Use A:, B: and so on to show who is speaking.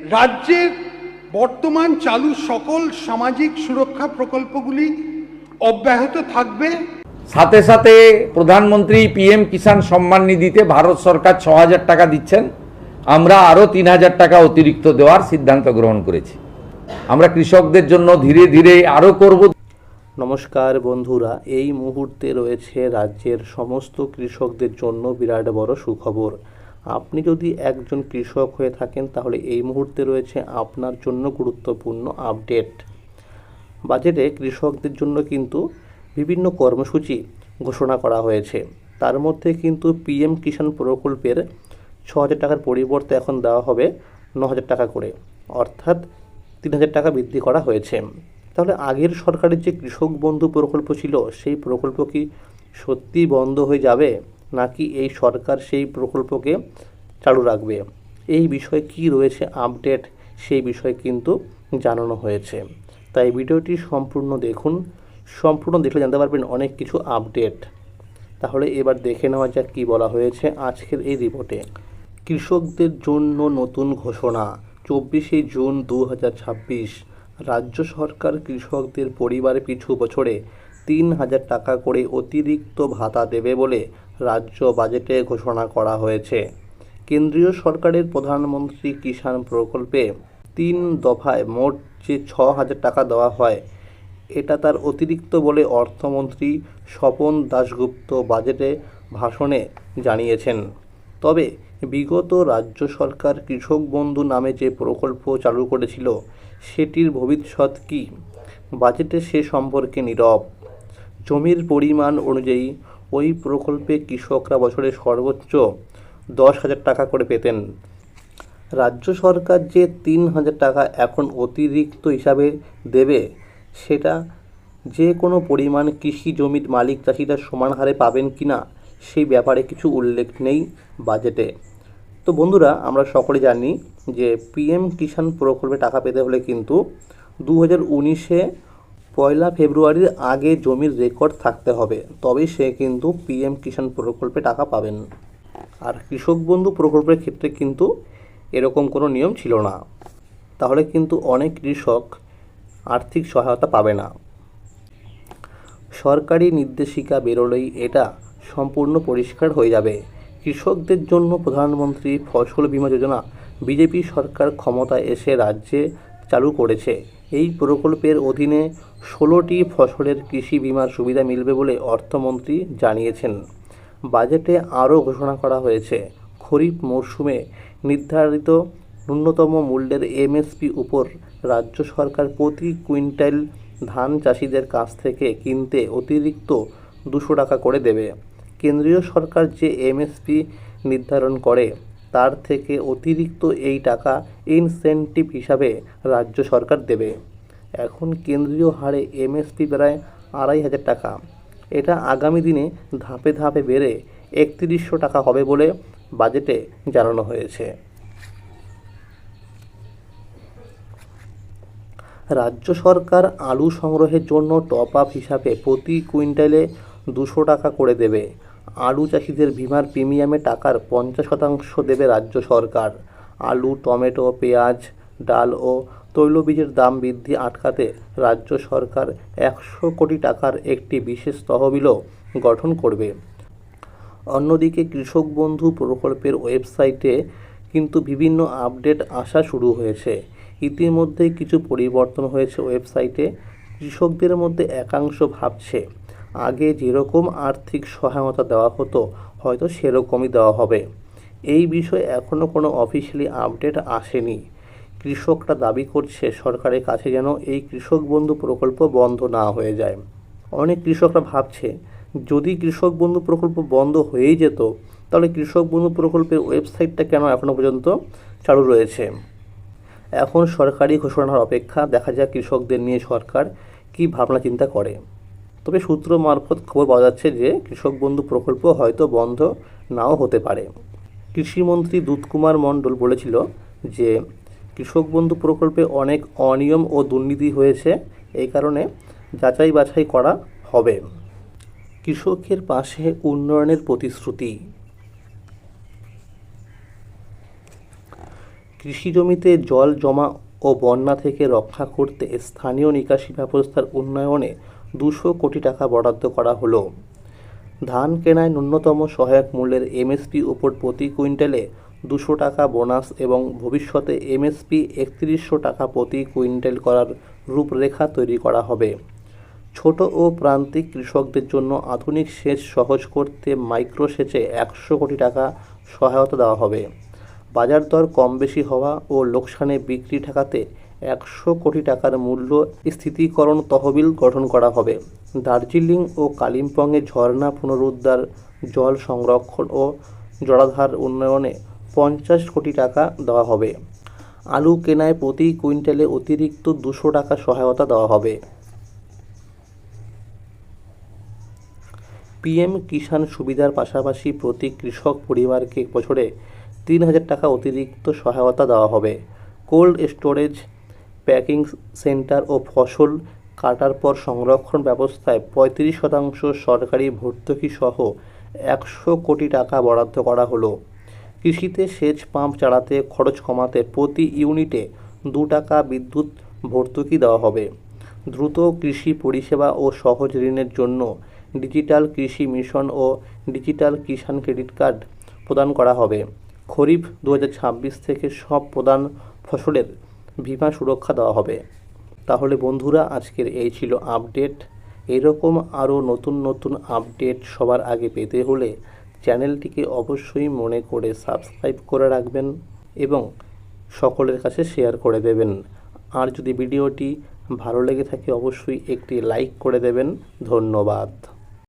A: রাজ্যের বর্তমান চালু সকল সামাজিক সুরক্ষা প্রকল্পগুলি অব্যাহত থাকবে।
B: সাথে সাথে প্রধানমন্ত্রী পিএম কিষাণ সম্মান নিধিতে ভারত সরকার ৬,০০০ টাকা দিচ্ছেন। আমরা আরও ৩,০০০ টাকা অতিরিক্ত দেওয়ার সিদ্ধান্ত গ্রহণ করেছি। আমরা কৃষকদের জন্য ধীরে ধীরে আরও করব।
C: নমস্কার বন্ধুরা, এই মুহূর্তে রয়েছে রাজ্যের সমস্ত কৃষকদের জন্য বিরাট বড় সুখবর। আপনি যদি একজন কৃষক হয়ে থাকেন তাহলে এই মুহূর্তে রয়েছে আপনার জন্য গুরুত্বপূর্ণ আপডেট। বাজেটে কৃষকদের জন্য কিন্তু বিভিন্ন কর্মসূচি ঘোষণা করা হয়েছে। তার মধ্যে কিন্তু পিএম কিষাণ প্রকল্পের ৬,০০০ টাকার পরিবর্তে এখন দেওয়া হবে ৯,০০০ টাকা করে, অর্থাৎ ৩,০০০ টাকা বৃদ্ধি করা হয়েছে। তাহলে আগের সরকারের যে কৃষক বন্ধু প্রকল্প ছিল সেই প্রকল্প কি সত্যি বন্ধ হয়ে যাবে, নাকি এই সরকার সেই প্রকল্পকে চালু রাখবে? এই বিষয়ে কি রয়েছে আপডেট, সেই বিষয়ে কিন্তু জানানো হয়েছে। তাই ভিডিওটি সম্পূর্ণ দেখুন। সম্পূর্ণ দেখলে জানতে পারবেন অনেক কিছু আপডেট। তাহলে এবার দেখে নেওয়া যাক কী বলা হয়েছে আজকের এই রিপোর্টে। কৃষকদের জন্য নতুন ঘোষণা। ২৪শে জুন ২০২৬ রাজ্য সরকার কৃষকদের পরিবার পিছু বছরে ৩,০০০ টাকা করে অতিরিক্ত ভাতা দেবে বলে রাজ্য বাজেটে ঘোষণা করা হয়েছে। কেন্দ্রীয় সরকারের প্রধানমন্ত্রী কিষাণ প্রকল্পে ৩ দফায় মোট যে ৬,০০০ টাকা দেওয়া হয়, এটা তার অতিরিক্ত বলে অর্থমন্ত্রী স্বপন দাশগুপ্ত বাজেটে ভাষণে জানিয়েছেন। তবে বিগত রাজ্য সরকার কৃষক বন্ধু নামে যে প্রকল্প চালু করেছিল সেটির ভবিষ্যৎ কী, বাজেটে সে সম্পর্কে নীরব। জমির পরিমাণ অনুযায়ী ওই প্রকল্পে কৃষকরা বছরে সর্বোচ্চ ১০,০০০ টাকা করে পেতেন। রাজ্য সরকার যে ৩,০০০ টাকা এখন অতিরিক্ত হিসাবে দেবে, সেটা যে কোনো পরিমাণ কৃষি জমির মালিক চাষিরা সমান হারে পাবেন কি না সেই ব্যাপারে কিছু উল্লেখ নেই বাজেটে। তো বন্ধুরা, আমরা সকলে জানি যে পিএম কিষাণ প্রকল্পে টাকা পেতে হলে কিন্তু 2019-এ 1 ফেব্রুয়ারির আগে জমির রেকর্ড থাকতে হবে, তবেই সে কিন্তু পিএম কিষাণ প্রকল্পে টাকা পাবেন। আর কৃষক বন্ধু প্রকল্পের ক্ষেত্রে কিন্তু এরকম কোনো নিয়ম ছিল না। তাহলে কিন্তু অনেক কৃষক আর্থিক সহায়তা পাবে না। সরকারি নির্দেশিকা বেরোলেই এটা সম্পূর্ণ পরিষ্কার হয়ে যাবে। কৃষকদের জন্য প্রধানমন্ত্রী ফসল বীমা যোজনা বিজেপি সরকার ক্ষমতায় এসে রাজ্যে চালু করেছে। এই প্রকল্পের অধীনে 16টি ফসলের কৃষি বীমার সুবিধা মিলবে বলে অর্থমন্ত্রী জানিয়েছেন। বাজেটে আরও ঘোষণা করা হয়েছে, খরিফ মরশুমে নির্ধারিত ন্যূনতম মূল্যের এমএসপি উপর রাজ্য সরকার প্রতি কুইন্টাল ধান চাষিদের কাছ থেকে কিনতে অতিরিক্ত 200 টাকা করে দেবে। কেন্দ্রীয় সরকার যে এমএসপি নির্ধারণ করে তার থেকে অতিরিক্ত এই টাকা ইনসেন্টিভ হিসাবে রাজ্য সরকার দেবে। এখন কেন্দ্রীয় হারে এমএসপি প্রায় 2,500 টাকা। এটা আগামী দিনে ধাপে ধাপে বেড়ে 3,100 টাকা হবে বলে বাজেটে জানানো হয়েছে। রাজ্য সরকার আলু সংগ্রহের জন্য টপ আপ হিসাবে প্রতি কুইন্টালে 200 টাকা করে দেবে। আলু চাষিদের বীমার প্রিমিয়ামে টাকার 50% দেবে রাজ্য সরকার। আলু, টমেটো, পেঁয়াজ, ডাল ও তৈলবীজের দাম বৃদ্ধি আটকাতে রাজ্য সরকার 100 কোটি টাকার একটি বিশেষ তহবিলও গঠন করবে। অন্যদিকে কৃষক বন্ধু প্রকল্পের ওয়েবসাইটে কিন্তু বিভিন্ন আপডেট আসা শুরু হয়েছে। ইতিমধ্যেই কিছু পরিবর্তন হয়েছে ওয়েবসাইটে। কৃষকদের মধ্যে একাংশ ভাবছে আগে যেরকম আর্থিক সহায়তা দেওয়া হতো হয়তো সেরকমই দেওয়া হবে। এই বিষয়ে এখনও কোনো অফিসিয়ালি আপডেট আসেনি। কৃষকরা দাবি করছে সরকারের কাছে যেন এই কৃষক বন্ধু প্রকল্প বন্ধ না হয়ে যায়। অনেক কৃষকরা ভাবছে যদি কৃষক বন্ধু প্রকল্প বন্ধ হয়েই যেত তাহলে কৃষক বন্ধু প্রকল্পের ওয়েবসাইটটা কেন এখনও পর্যন্ত চালু রয়েছে। এখন সরকারি ঘোষণার অপেক্ষা, দেখা যাক কৃষকদের নিয়ে সরকার কী ভাবনা চিন্তা করে। তবে সূত্র মারফত খবর পাওয়া যাচ্ছে যে কৃষক বন্ধু প্রকল্প হয়তো বন্ধ নাও হতে পারে। কৃষিমন্ত্রী দুধকুমার মণ্ডল বলেছিল যে কৃষক বন্ধু প্রকল্পে অনেক অনিয়ম ও দুর্নীতি হয়েছে, এই কারণে যাচাই বাছাই করা হবে। কৃষকের পাশে উন্নয়নের প্রতিশ্রুতি। কৃষি জমিতে জল জমা ও বন্যা থেকে রক্ষা করতে স্থানীয় নিকাশি ব্যবস্থার উন্নয়নে 200 কোটি টাকা বরাদ্দ করা হলো। ধান কেনায় ন্যূনতম সহায়ক মূল্যের এমএসপি উপর প্রতি কুইন্টালে 200 টাকা বোনাস এবং ভবিষ্যতে এমএসপি 3100 টাকা প্রতি কুইন্টাল করার রূপরেখা তৈরি করা হবে। ছোট ও প্রান্তিক কৃষকদের জন্য আধুনিক সেচ সহজ করতে মাইক্রো সেচে 100 কোটি টাকা সহায়তা দেওয়া হবে। বাজার দর কম বেশি হওয়া ও লোকসানে বিক্রি ঠেকাতে 100 কোটি টাকার মূল্য স্থিতিকরণ তহবিল গঠন করা হবে। দার্জিলিং ও কালিম্পংয়ে ঝর্ণা পুনরুদ্ধার, জল সংরক্ষণ ও জলাধার উন্নয়নে 50 কোটি টাকা দেওয়া হবে। আলু কেনায় প্রতি কুইন্টালে অতিরিক্ত 200 টাকা সহায়তা দেওয়া হবে। পিএম কিষাণ সুবিধার পাশাপাশি প্রতি কৃষক পরিবারকে বছরে 3000 টাকা অতিরিক্ত সহায়তা দেওয়া হবে। কোল্ড স্টোরেজ, প্যাকিং সেন্টার ও ফসল কাটার পর সংরক্ষণ ব্যবস্থায় 35% সরকারি ভর্তুকি সহ 100 কোটি টাকা বরাদ্দ করা হলো। কৃষিতে সেচ পাম্প চালাতে খরচ কমাতে প্রতি ইউনিটে 2 টাকা বিদ্যুৎ ভর্তুকি দেওয়া হবে। দ্রুত কৃষি পরিষেবা ও সহজ ঋণের জন্য ডিজিটাল কৃষি মিশন ও ডিজিটাল কিষাণ ক্রেডিট কার্ড প্রদান করা হবে। খরিফ 2026 থেকে সব প্রধান ফসলের বীমা সুরক্ষা দেওয়া হবে। তাহলে বন্ধুরা, আজকের এই ছিল আপডেট। এরকম আরও নতুন নতুন আপডেট সবার আগে পেতে হলে চ্যানেলটিকে অবশ্যই মনে করে সাবস্ক্রাইব করে রাখবেন এবং সকলের কাছে শেয়ার করে দেবেন। আর যদি ভিডিওটি ভালো লেগে থাকে অবশ্যই একটি লাইক করে দেবেন। ধন্যবাদ।